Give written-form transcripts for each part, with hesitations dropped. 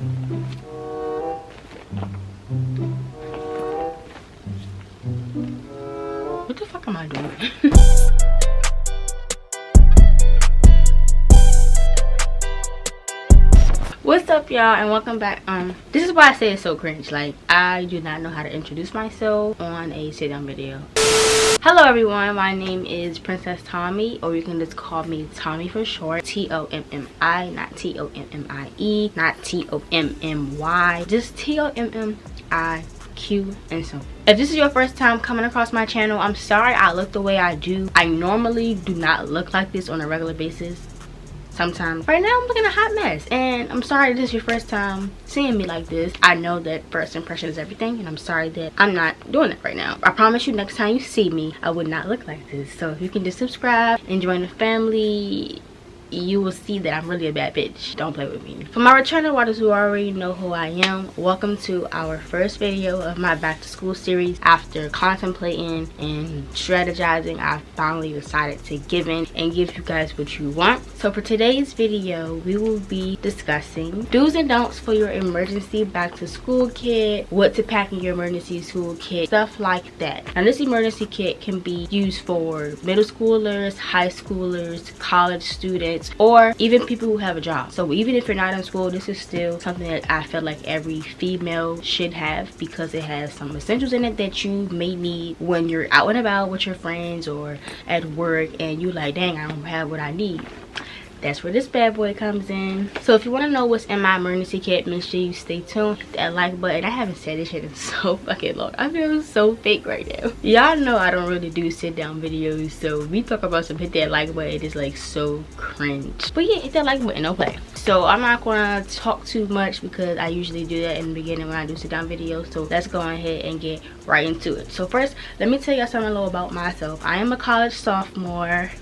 What the fuck am I doing? What's up, y'all, and welcome back. This is why I say it's so cringe. Like, I do not know how to introduce myself on a sit-down video. Hello everyone, my name is Princess Tommy, or you can just call me Tommy for short. T-O-M-M-I, not T-O-M-M-I-E, not T-O-M-M-Y, just T-O-M-M-I-Q and so. If this is your first time coming across my channel, I'm sorry I look the way I do. I normally do not look like this on a regular basis. Sometimes. Right now I'm looking a hot mess, and I'm sorry this is your first time seeing me like this. I know that first impression is everything, and I'm sorry that I'm not doing it right now. I promise you next time you see me, I would not look like this. So if you can just subscribe and join the family, you will see that I'm really a bad bitch. Don't play with me. For my returning watchers who already know who I am, welcome to our first video of my back to school series. After contemplating and strategizing, I finally decided to give in and give you guys what you want. So for today's video, we will be discussing do's and don'ts for your emergency back to school kit, what to pack in your emergency school kit, stuff like that. Now this emergency kit can be used for middle schoolers, high schoolers, college students, or even people who have a job. So even if you're not in school, this is still something that I feel like every female should have, because it has some essentials in it that you may need when you're out and about with your friends or at work and you like, dang, I don't have what I need. That's where this bad boy comes in. So if you want to know what's in my emergency kit, make sure you stay tuned. Hit that like button. I haven't said this shit in so fucking long. I feel so fake right now. Y'all know I don't really do sit down videos, so we talk about some hit that like button. It is like so cringe. But yeah, hit that like button, don't play. So I'm not gonna talk too much because I usually do that in the beginning when I do sit down videos. So let's go ahead and get right into it. So first, let me tell y'all something a little about myself. I am a college sophomore.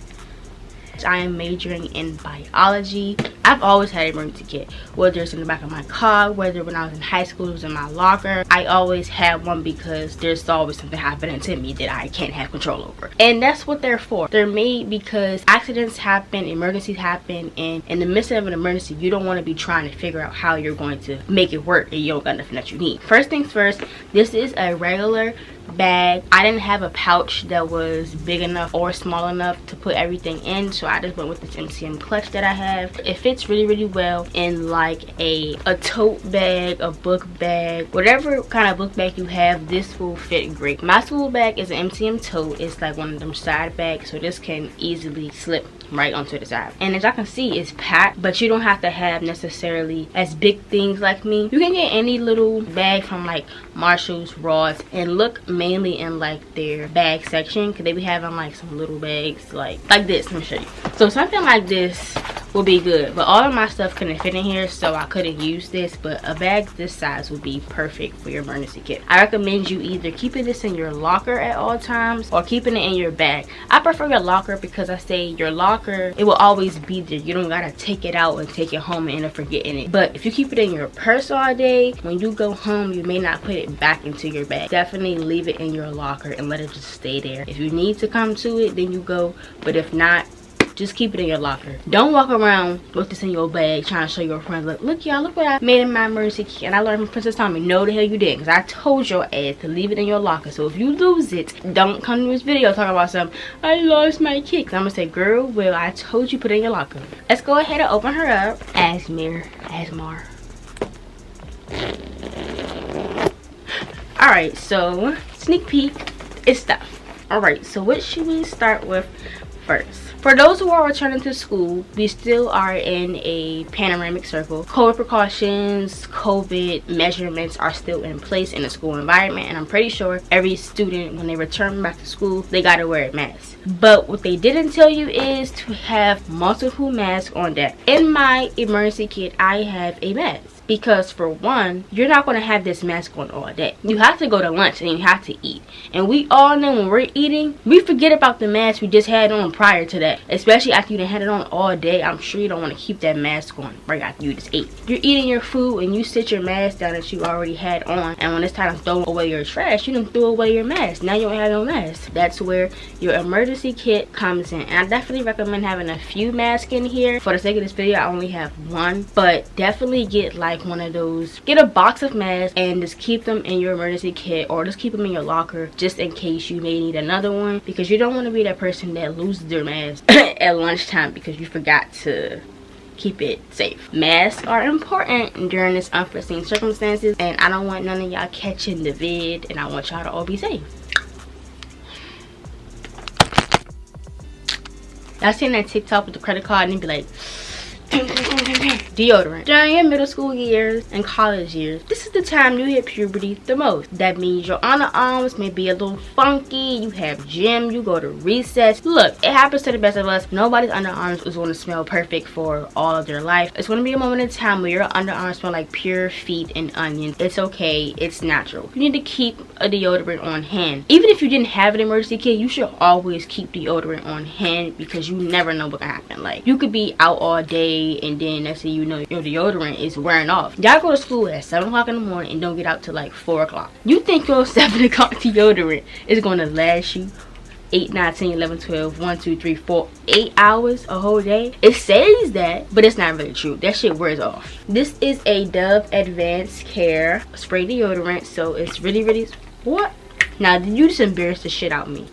I am majoring in biology. I've always had an emergency kit, whether it's in the back of my car, whether when I was in high school it was in my locker. I always had one because there's always something happening to me that I can't have control over, and that's what they're for. They're made because accidents happen, emergencies happen, and in the midst of an emergency you don't want to be trying to figure out how you're going to make it work and you don't got nothing that you need. First things first, this is a regular bag. I didn't have a pouch that was big enough or small enough to put everything in, so I just went with this MCM clutch that I have. It fits really well in like a tote bag, a book bag, whatever kind of book bag you have, this will fit great. My school bag is an MCM tote. It's like one of them side bags, so this can easily slip right onto the side. And as y'all can see, it's packed, but you don't have to have necessarily as big things like me. You can get any little bag from like Marshall's, Ross, and look mainly in like their bag section, because they be having like some little bags like this. Let me show you. So something like this will be good, but all of my stuff couldn't fit in here, so I couldn't use this. But a bag this size would be perfect for your emergency kit. I recommend you either keeping this in your locker at all times or keeping it in your bag. I prefer your locker because I say your locker, it will always be there. You don't gotta take it out and take it home and end up forgetting it. But if you keep it in your purse all day, when you go home you may not put it back into your bag. Definitely leave it in your locker and let it just stay there. If you need to come to it, then you go, but if not, just keep it in your locker. Don't walk around with this in your bag trying to show your friends, look y'all, look what I made in my emergency kit. And I learned from Princess Tommy, no the hell you didn't, because I told your ass to leave it in your locker. So if you lose it, don't come to this video talking about something, I lost my kit. I'm gonna say, girl, well, I told you put it in your locker. Let's go ahead and open her up. Asmar. Alright, so sneak peek is stuff. Alright, so what should we start with first? For those who are returning to school, we still are in a panoramic circle. COVID precautions, COVID measurements are still in place in the school environment, and I'm pretty sure every student, when they return back to school, they gotta wear a mask. But what they didn't tell you is to have multiple masks on deck. In my emergency kit, I have a mask. Because for one, you're not going to have this mask on all day. You have to go to lunch and you have to eat. And we all know when we're eating, we forget about the mask we just had on prior to that. that, especially after you done had it on all day. I'm sure you don't want to keep that mask on right after you just ate. You're eating your food and you sit your mask down that you already had on, and when it's time to throw away your trash, you done threw away your mask. Now you don't have no mask. That's where your emergency kit comes in. And I definitely recommend having a few masks in here. For the sake of this video, I only have one, but definitely get like one of those. Get a box of masks and just keep them in your emergency kit, or just keep them in your locker just in case you may need another one, because you don't want to be that person that loses their mask at lunchtime because you forgot to keep it safe. Masks are important during this unforeseen circumstances, and I don't want none of y'all catching the vid, and I want y'all to all be safe. Y'all seen that TikTok with the credit card and they be like deodorant. During your middle school years and college years, this is the time you hit puberty the most. That means your underarms may be a little funky, you have gym, you go to recess. Look, it happens to the best of us. Nobody's underarms is going to smell perfect for all of their life. It's going to be a moment in time where your underarms smell like pure feet and onions. It's okay, it's natural. You need to keep a deodorant on hand. Even if you didn't have an emergency kit, you should always keep deodorant on hand, because you never know what can happen. Like, you could be out all day and then next thing you know, your deodorant is wearing off. Y'all go to school at 7 o'clock in the morning and don't get out till like 4 o'clock. You think your 7 o'clock deodorant is going to last you 8, 9, 10, 11, 12, 1, 2, 3, 4, 8 hours a whole day? It says that, but it's not really true. That shit wears off. This is a Dove Advanced Care spray deodorant, so it's really what? Now you just embarrassed the shit out of me.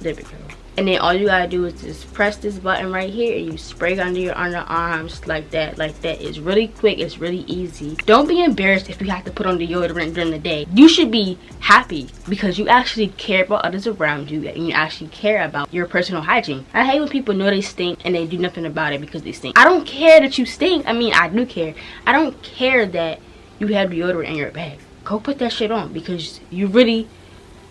There we go. And then all you gotta do is just press this button right here and you spray under your underarms like that. It's really quick, it's really easy. Don't be embarrassed if you have to put on deodorant during the day. You should be happy because you actually care about others around you and you actually care about your personal hygiene. I hate when people know they stink and they do nothing about it because they stink. I don't care that you stink. I mean, I do care. I don't care that you have deodorant in your bag. Go put that shit on because you really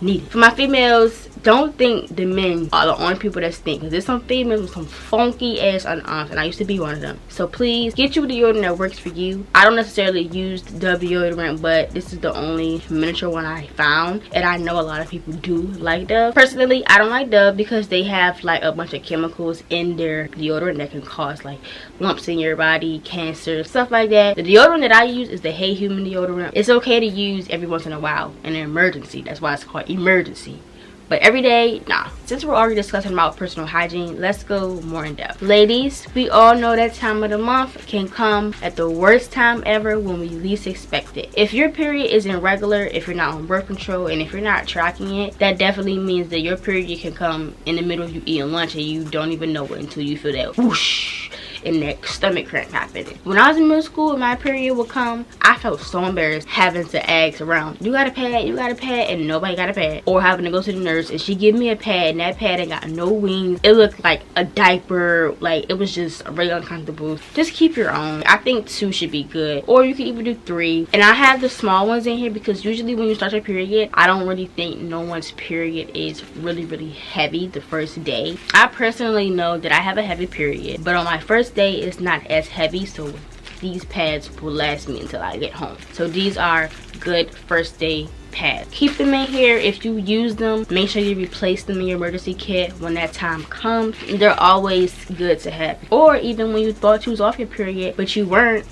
need it. For my females, don't think the men are the only people that stink, because there's some females with some funky ass underarms, and I used to be one of them. So please get you a deodorant that works for you. I don't necessarily use the Dove deodorant, but this is the only miniature one I found, and I know a lot of people do like Dove. Personally, I don't like Dove because they have like a bunch of chemicals in their deodorant that can cause like lumps in your body, cancer, stuff like that. The deodorant that I use is the Hey Human deodorant. It's okay to use every once in a while in an emergency. That's why it's called emergency. But every day, nah. Since we're already discussing about personal hygiene, let's go more in depth. Ladies, we all know that time of the month can come at the worst time ever when we least expect it. If your period is irregular, if you're not on birth control, and if you're not tracking it, that definitely means that your period can come in the middle of you eating lunch and you don't even know it until you feel that whoosh and that stomach cramp happening. When I was in middle school and my period would come, I felt so embarrassed having to ask around, you got a pad, you got a pad, and nobody got a pad. Or having to go to the nurse and she give me a pad and that pad ain't got no wings. It looked like a diaper. Like, it was just really uncomfortable. Just keep your own. I think 2 should be good, or you can even do 3. And I have the small ones in here because usually when you start your period, I don't really think no one's period is really heavy the first day. I personally know that I have a heavy period, but on my first day it's not as heavy, so these pads will last me until I get home. So these are good first day pads. Keep them in here. If you use them, make sure you replace them in your emergency kit when that time comes. They're always good to have. Or even when you thought you was off your period but you weren't,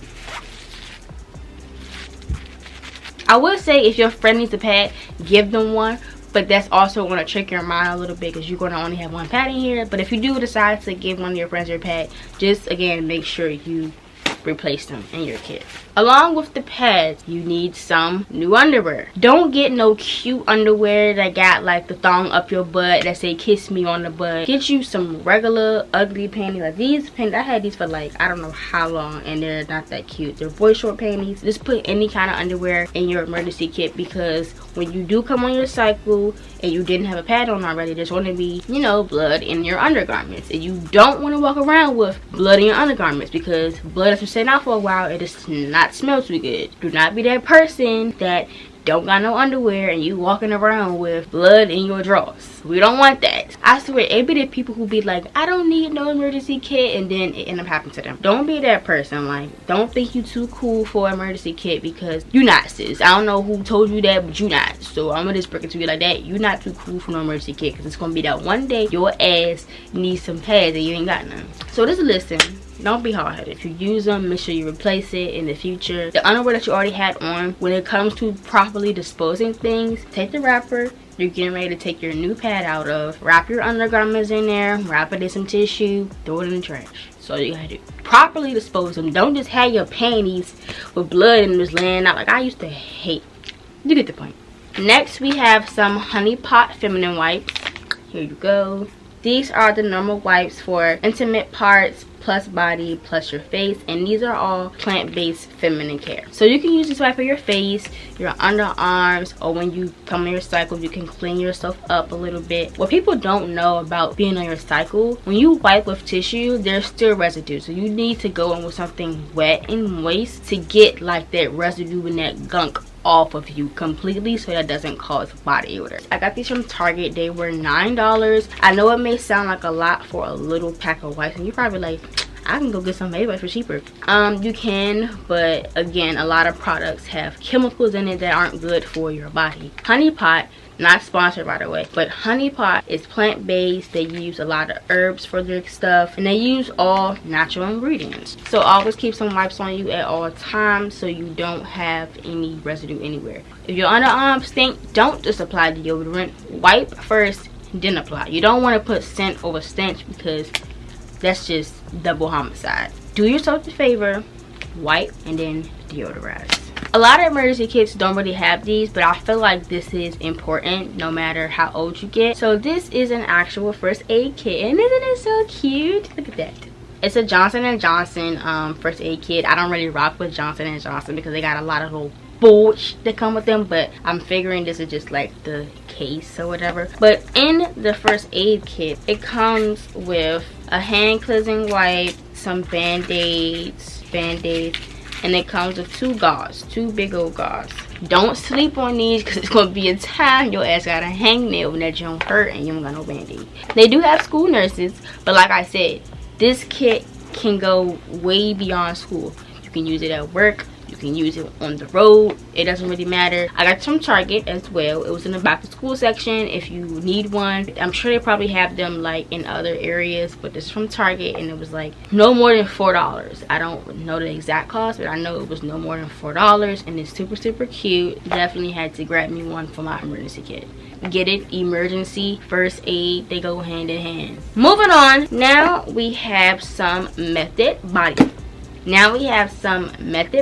I would say if your friend needs a pad, give them one. But that's also going to trick your mind a little bit because you're going to only have one pad in here. But if you do decide to give one of your friends your pad, just again make sure you replace them in your kit. Along with the pads, you need some new underwear. Don't get no cute underwear that got like the thong up your butt that say kiss me on the butt. Get you some regular ugly panties. Like these panties, I had these for like I don't know how long and they're not that cute. They're boy short panties. Just put any kind of underwear in your emergency kit because when you do come on your cycle and you didn't have a pad on already, there's going to be, you know, blood in your undergarments, and you don't want to walk around with blood in your undergarments because blood has been sitting out for a while. It does not smell too good. Do not be that person that don't got no underwear and you walking around with blood in your drawers. We don't want that. I swear, it be the people who be like, I don't need no emergency kit, and then it end up happening to them. Don't be that person. Like, don't think you too cool for an emergency kit because you not, sis. I don't know who told you that, but you not. So I'm gonna just break it to you like that. You're not too cool for no emergency kit, because it's gonna be that one day your ass needs some pads and you ain't got none. So just listen, don't be hard-headed. If you use them, make sure you replace it in the future. The underwear that you already had on, when it comes to properly disposing things, take the wrapper you're getting ready to take your new pad out of, wrap your undergarments in there, wrap it in some tissue, throw it in the trash. So you gotta do. Properly dispose them. Don't just have your panties with blood and just laying out like I used to hate. You get the point. Next we have some Honey Pot feminine wipes. Here you go. These are the normal wipes for intimate parts plus body plus your face, and these are all plant-based feminine care. So you can use this wipe for your face, your underarms, or when you come on your cycle you can clean yourself up a little bit. What people don't know about being on your cycle, when you wipe with tissue there's still residue, so you need to go in with something wet and moist to get like that residue and that gunk off of you completely, so that doesn't cause body odor. I got these from Target. They were $9. I know it may sound like a lot for a little pack of wipes, and you're probably like, I can go get some baby wipes for cheaper. You can, but again, a lot of products have chemicals in it that aren't good for your body. Honey Pot, not sponsored by the way, but Honey Pot is plant-based. They use a lot of herbs for their stuff, and they use all natural ingredients. So always keep some wipes on you at all times so you don't have any residue anywhere. If your underarms stink, don't just apply deodorant. Wipe first, then apply. You don't want to put scent over stench, because that's just double homicide. Do yourself the favor, wipe and then deodorize. A lot of emergency kits don't really have these, but I feel like this is important no matter how old you get. So this is an actual first aid kit, and isn't it so cute? Look at that. It's a Johnson & Johnson first aid kit. I don't really rock with Johnson & Johnson because they got a lot of little bullshit that come with them, but I'm figuring this is just like the case or whatever. But in the first aid kit, it comes with a hand cleansing wipe, some band-aids, and it comes with two big old gauze. Don't sleep on these, because it's going to be a time your ass got a hangnail and that you don't hurt and you don't got no band-aid. They do have school nurses, but like I said, this kit can go way beyond school. You can use it at work, you can use it on the road, it doesn't really matter. I got it from Target as well. It was in the back to school section if you need one. I'm sure they probably have them like in other areas, but this is from Target, and it was like no more than $4. I don't know the exact cost, but I know it was no more than $4, and it's super cute. Definitely had to grab me one for my emergency kit. Get it, emergency, first aid, they go hand in hand. Moving on, now we have some Method body.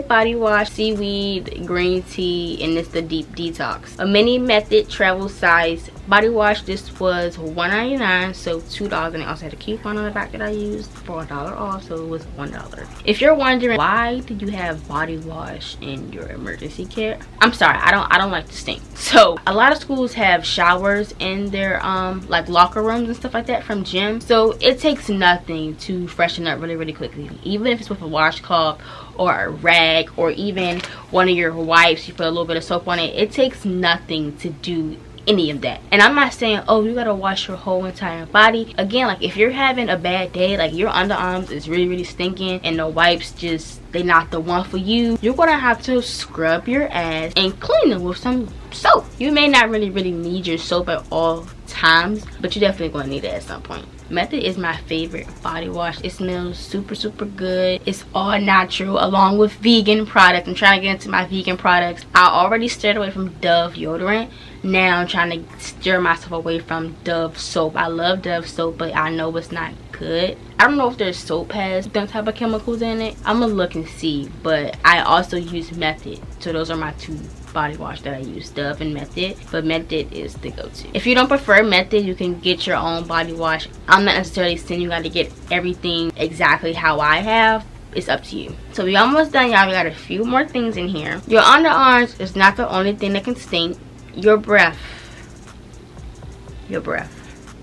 Body wash, seaweed, green tea, and it's the deep detox. A mini Method travel size body wash. This was $1.99, so $2, and I also had a coupon on the back that I used for $1 off, so it was $1. If you're wondering why did you have body wash in your emergency kit, I'm sorry, I don't like to stink. So a lot of schools have showers in their like locker rooms and stuff like that from gyms, so it takes nothing to freshen up really quickly. Even if it's with a washcloth or a rag or even one of your wipes, you put a little bit of soap on it, it takes nothing to do any of that. And I'm not saying, oh, you gotta wash your whole entire body. Again, like if you're having a bad day, like your underarms is really stinking and the wipes just, they're not the one for you, you're gonna have to scrub your ass and clean them with some soap. You may not really need your soap at all times, but you're definitely gonna need it at some point. Method is my favorite body wash. It smells super good. It's all natural along with vegan products. I'm trying to get into my vegan products. I already steered away from Dove deodorant. Now I'm trying to steer myself away from Dove soap. I love Dove soap, but I know it's not good. I don't know if their soap has them type of chemicals in it. I'm gonna look and see, but I also use Method. So those are my two body wash that I use, Dove and Method, but Method is the go-to. If you don't prefer Method, you can get your own body wash. I'm not necessarily saying you got to get everything exactly how I have. It's up to you. So we almost done, y'all. We got a few more things in here. Your underarms is not the only thing that can stink. Your breath.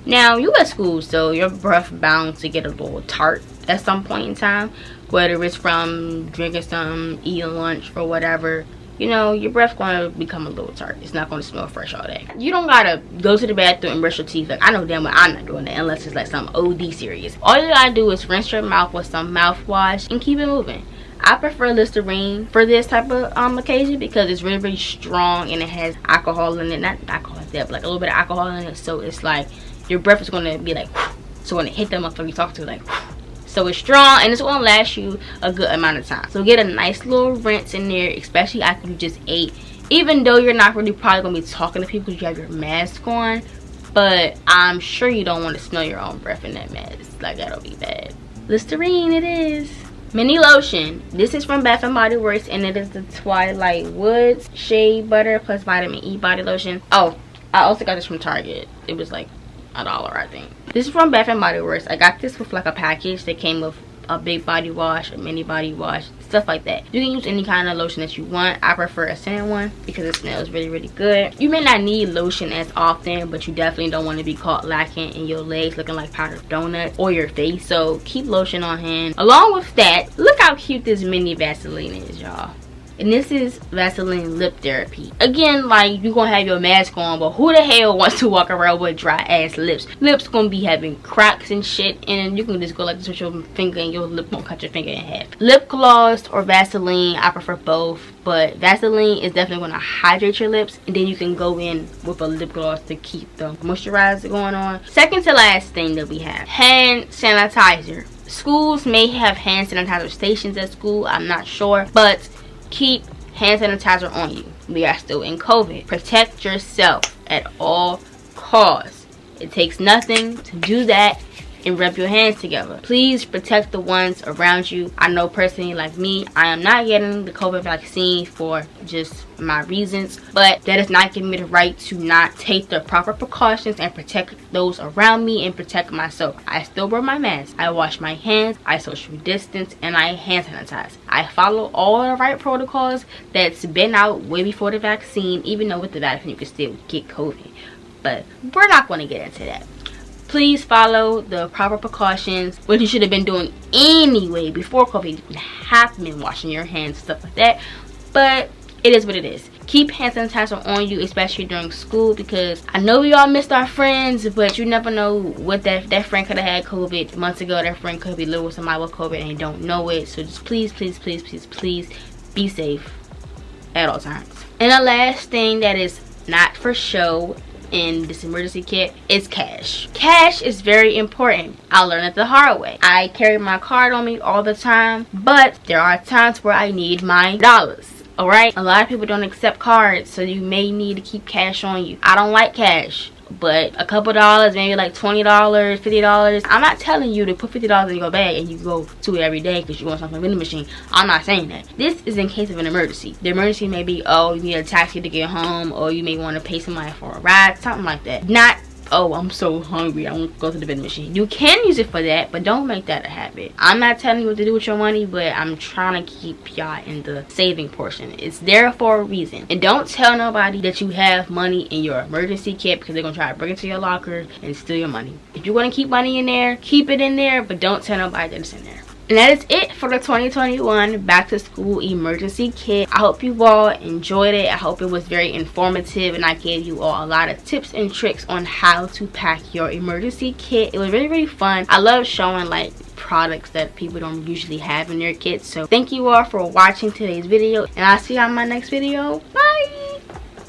Now you at school, so your breath bound to get a little tart at some point in time, whether it's from drinking some, eating lunch, or whatever. You know, your breath's going to become a little tart. It's not going to smell fresh all day. You don't got to go to the bathroom and brush your teeth. Like, I know damn well I'm not doing that unless it's like some OD serious. All you got to do is rinse your mouth with some mouthwash and keep it moving. I prefer Listerine for this type of occasion because it's really strong and it has alcohol in it. Not alcohol like that, but like a little bit of alcohol in it. So it's like your breath is gonna be like, so when it hit them motherfucker you talk to, like, so it's strong and it's gonna last you a good amount of time. So get a nice little rinse in there, especially after you just ate. Even though you're not really probably gonna be talking to people because you have your mask on, but I'm sure you don't want to smell your own breath in that mask. Like, that'll be bad. Listerine it is. Mini lotion. This is from Bath and Body Works and it is the Twilight Woods Shea Butter plus Vitamin E body lotion. Oh, I also got this from Target. It was like $1, I think. This is from Bath and Body Works. I got this with like a package that came with a big body wash, a mini body wash, stuff like that. You can use any kind of lotion that you want. I prefer a scented one because it smells really good. You may not need lotion as often, but you definitely don't want to be caught lacking in your legs looking like powdered donuts or your face, so keep lotion on hand. Along with that, look how cute this mini Vaseline is, y'all. And this is Vaseline Lip Therapy. Again, like, you're gonna have your mask on, but who the hell wants to walk around with dry ass lips? Lips gonna be having cracks and shit, and you can just go like this with your finger and your lip won't cut your finger in half. Lip gloss or Vaseline, I prefer both, but Vaseline is definitely gonna hydrate your lips, and then you can go in with a lip gloss to keep the moisturizer going on. Second to last thing that we have, hand sanitizer. Schools may have hand sanitizer stations at school, I'm not sure, but keep hand sanitizer on you. We are still in COVID. Protect yourself at all costs. It takes nothing to do that and rub your hands together. Please protect the ones around you. I know personally, like me, I am not getting the COVID vaccine for just my reasons, but that does not give me the right to not take the proper precautions and protect those around me and protect myself. I still wear my mask, I wash my hands, I social distance, and I hand sanitize. I follow all the right protocols that's been out way before the vaccine, even though with the vaccine you can still get COVID, but we're not going to get into that. Please follow the proper precautions, what you should have been doing anyway before COVID. You have been washing your hands, stuff like that, but it is what it is. Keep hand sanitizer on you, especially during school, because I know we all missed our friends, but you never know what that friend could have had COVID months ago. That friend could be living with somebody with COVID and they don't know it. So just please be safe at all times. And the last thing that is not for show in this emergency kit is cash. Cash is very important. I learned it the hard way. I carry my card on me all the time, but there are times where I need my dollars. Alright, a lot of people don't accept cards, so you may need to keep cash on you. I don't like cash, but a couple dollars, maybe like $20, $50. I'm not telling you to put $50 in your bag and you go to it every day because you want something from the vending machine. I'm not saying that. This is in case of an emergency. The emergency may be, oh, you need a taxi to get home, or you may want to pay somebody for a ride, something like that. Not, oh, I'm so hungry, I want to go to the vending machine. You can use it for that, but don't make that a habit. I'm not telling you what to do with your money, but I'm trying to keep y'all in the saving portion. It's there for a reason. And don't tell nobody that you have money in your emergency kit, because they're going to try to bring it to your locker and steal your money. If you want to keep money in there, keep it in there, but don't tell nobody that it's in there. And that is it for the 2021 back to school emergency kit. I hope you all enjoyed it. I hope it was very informative and I gave you all a lot of tips and tricks on how to pack your emergency kit. It was really fun. I love showing like products that people don't usually have in their kits. So thank you all for watching today's video, and I'll see you on my next video. Bye.